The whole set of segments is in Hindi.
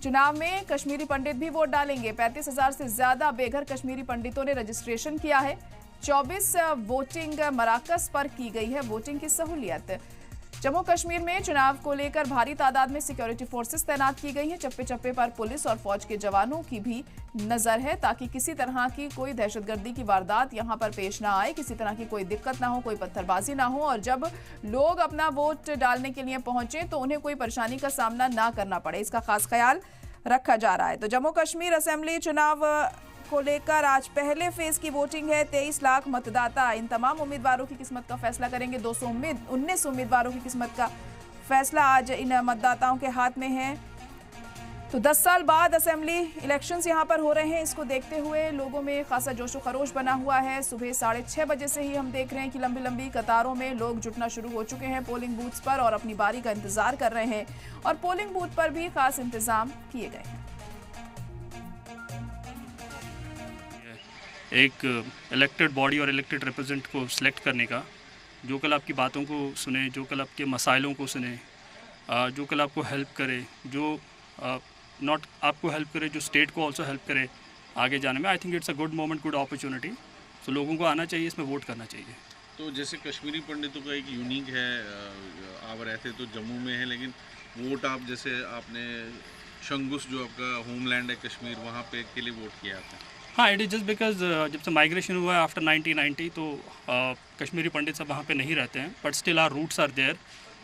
चुनाव में कश्मीरी पंडित भी वोट डालेंगे। 35,000 से ज्यादा बेघर कश्मीरी पंडितों ने रजिस्ट्रेशन किया है। 24 वोटिंग मराकज पर की गई है वोटिंग की सहूलियत। जम्मू कश्मीर में चुनाव को लेकर भारी तादाद में सिक्योरिटी फोर्सेस तैनात की गई हैं। चप्पे चप्पे पर पुलिस और फौज के जवानों की भी नजर है ताकि किसी तरह की कोई दहशतगर्दी की वारदात यहां पर पेश ना आए, किसी तरह की कोई दिक्कत ना हो, कोई पत्थरबाजी ना हो और जब लोग अपना वोट डालने के लिए पहुंचे तो उन्हें कोई परेशानी का सामना ना करना पड़े, इसका खास ख्याल रखा जा रहा है। तो जम्मू कश्मीर असेंबली चुनाव को लेकर आज पहले फेज की वोटिंग है। 23 लाख मतदाता इन तमाम उम्मीदवारों की किस्मत का फैसला करेंगे। 219 उम्मीदवारों की किस्मत का फैसला आज इन मतदाताओं के हाथ में है। तो 10 साल बाद असेंबली इलेक्शंस यहां पर हो रहे हैं। इसको देखते हुए लोगों में खासा जोशो खरोश बना हुआ है। सुबह 6:30 बजे से ही हम देख रहे हैं कि लंबी लंबी कतारों में लोग जुटना शुरू हो चुके हैं पोलिंग बूथ्स पर और अपनी बारी का इंतजार कर रहे हैं और पोलिंग बूथ पर भी खास इंतजाम किए गए हैं। एक इलेक्टेड बॉडी और इलेक्टेड रिप्रेजेंट को सिलेक्ट करने का, जो कल आपकी बातों को सुने, जो कल आपके मसाइलों को सुने, जो कल आपको हेल्प करे, जो नॉट आपको हेल्प करे, जो स्टेट को ऑल्सो हेल्प करे आगे जाने में। I think it's a good moment, good opportunity. So लोगों को आना चाहिए, इसमें वोट करना चाहिए। तो जैसे कश्मीरी पंडितों का एक यूनिक है, आप रहते तो जम्मू में है लेकिन वोट आप जैसे आपने शंगुस जो आपका होमलैंड है कश्मीर, वहाँ पे के लिए वोट किया आपने। हाँ, इट इज़ जस्ट बिकॉज जब से माइग्रेशन हुआ है आफ्टर 1990 तो कश्मीरी पंडित सब वहाँ पे नहीं रहते हैं, but still our roots are there.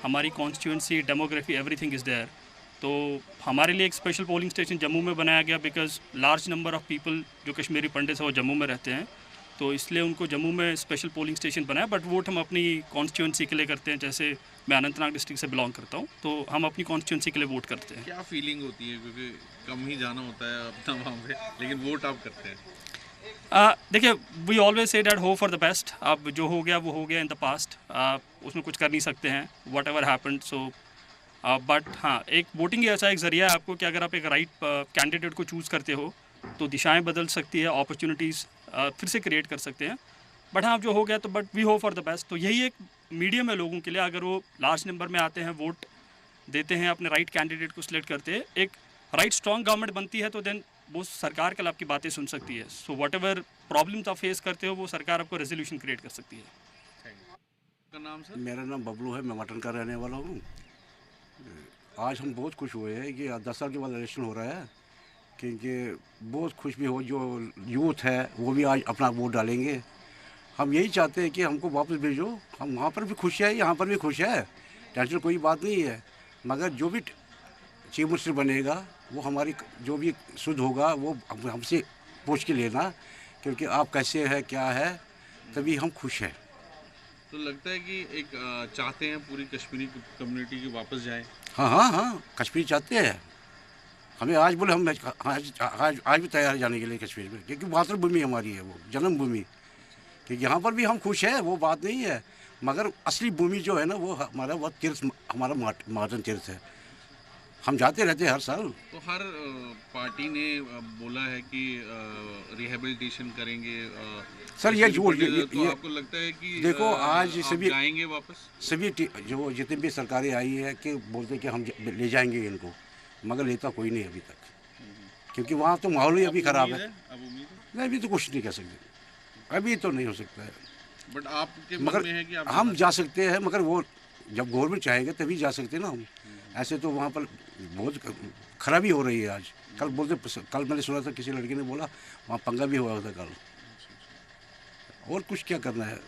हमारी constituency, demography, everything is there. तो हमारे लिए एक स्पेशल पोलिंग स्टेशन जम्मू में बनाया गया because large number of people जो कश्मीरी पंडित हैं वो जम्मू में रहते हैं, तो इसलिए उनको जम्मू में स्पेशल पोलिंग स्टेशन बनाया। बट वोट हम अपनी कॉन्स्टिट्यूंसी के लिए करते हैं। जैसे मैं अनंतनाग डिस्ट्रिक्ट से बिलोंग करता हूँ, तो हम अपनी कॉन्स्टिट्यूंसी के लिए वोट करते हैं। क्या फीलिंग होती है, क्योंकि कम ही जाना होता है अपना वहाँ पे, लेकिन वोट आप करते हैं? देखिए, we always say that hope for the best. अब जो हो गया वो हो गया इन द पास्ट, उसमें कुछ कर नहीं सकते हैं, what ever happened. So but हाँ, एक वोटिंग ऐसा एक ज़रिया है आपको कि अगर आप एक राइट कैंडिडेट को चूज़ करते हो तो दिशाएं बदल सकती है, अपॉर्चुनिटीज़ फिर से क्रिएट कर सकते हैं। बट हाँ, जो हो गया तो but we hope for the best. तो यही एक मीडियम है लोगों के लिए, अगर वो लार्ज नंबर में आते हैं, वोट देते हैं, अपने राइट कैंडिडेट को सिलेक्ट करते हैं, एक राइट स्ट्रॉन्ग गवर्नमेंट बनती है, तो देन वो सरकार कल आपकी बातें सुन सकती है। सो वट एवर प्रॉब्लम्स आप फेस करते हो वो सरकार आपको रेजोल्यूशन क्रिएट कर सकती है। आपका नाम सर? मेरा नाम बबलू है, मैं मटन का रहने वाला हूँ। आज हम बहुत खुश हुए हैं कि 10 साल के बाद इलेक्शन हो रहा है, क्योंकि बहुत खुश भी हो, जो यूथ है वो भी आज अपना वोट डालेंगे। हम यही चाहते हैं कि हमको वापस भेजो, हम वहाँ पर भी खुश है, यहाँ पर भी खुश है, टेंशन कोई बात नहीं है। मगर जो भी चीफ मिनिस्टर बनेगा वो हमारी जो भी शुद्ध होगा वो हमसे पूछ के लेना, क्योंकि आप कैसे हैं, क्या है, तभी हम खुश हैं। तो लगता है कि एक चाहते हैं पूरी कश्मीरी कम्युनिटी की वापस जाए? हाँ, कश्मीर चाहते हैं। हमें आज बोले हम आज भी तैयार है जाने के लिए कश्मीर में, क्योंकि मातृभूमि हमारी है, वो जन्मभूमि। क्योंकि यहाँ पर भी हम खुश हैं, वो बात नहीं है, मगर असली भूमि जो है ना वो हमारा वो तीर्थ, हमारा मार्टन तीर्थ है। हम जाते रहते हैं हर साल। तो हर पार्टी ने बोला है कि रिहेबिलिटेशन करेंगे। सर ये तो आपको लगता है कि देखो आज सभी जाएंगे वापस? सभी जो जितनी भी सरकारें आई है कि बोलते कि हम ले जाएंगे इनको, मगर लेता कोई नहीं अभी तक, क्योंकि वहाँ तो माहौल ही अभी ख़राब है। अब उम्मीद है? नहीं, अभी तो कुछ नहीं कह सकते, अभी तो नहीं हो सकता है। बट आपके मन मगर में है कि आप हम जा सकते हैं, मगर वो जब गवर्नमेंट चाहेंगे तभी जा सकते हैं ना हम। ऐसे तो वहाँ पर बहुत खराबी हो रही है आज। कल मैंने सुना था किसी लड़के ने बोला वहाँ पंगा भी हुआ था कल। और कुछ क्या करना है,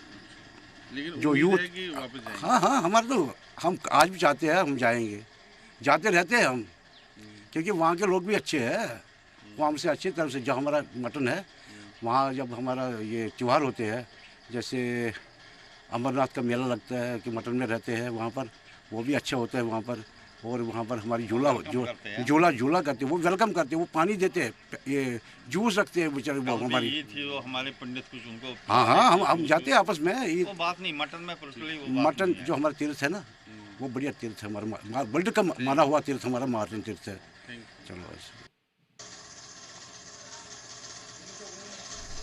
लेकिन जो यूथ है कि वापस जाएंगे? हाँ, हमारे तो हम आज भी चाहते हैं, हम जाएंगे, जाते रहते हैं हम, क्योंकि वहाँ के लोग भी अच्छे हैं, वो हमसे अच्छी तरह से। जहाँ हमारा मटन है वहाँ जब हमारा ये त्यौहार होते हैं, जैसे अमरनाथ का मेला लगता है कि मटन में रहते हैं वहाँ पर, वो भी अच्छा होता है वहाँ पर। और वहाँ पर हमारी झूला करते हैं, वो वेलकम करते हैं, वो पानी देते हैं, ये जूस रखते हैं बेचारे वो हमारी। ये थी वो हमारे पंडित कुछ उनको। हाँ, हम जाते हैं आपस में। वो बात नहीं, मटन में पर्सनली मटन जो हमारा तीर्थ है ना, वो बढ़िया तीर्थ है हमारा, वर्ल्ड का माना हुआ तीर्थ हमारा मार्टन तीर्थ है। चलो।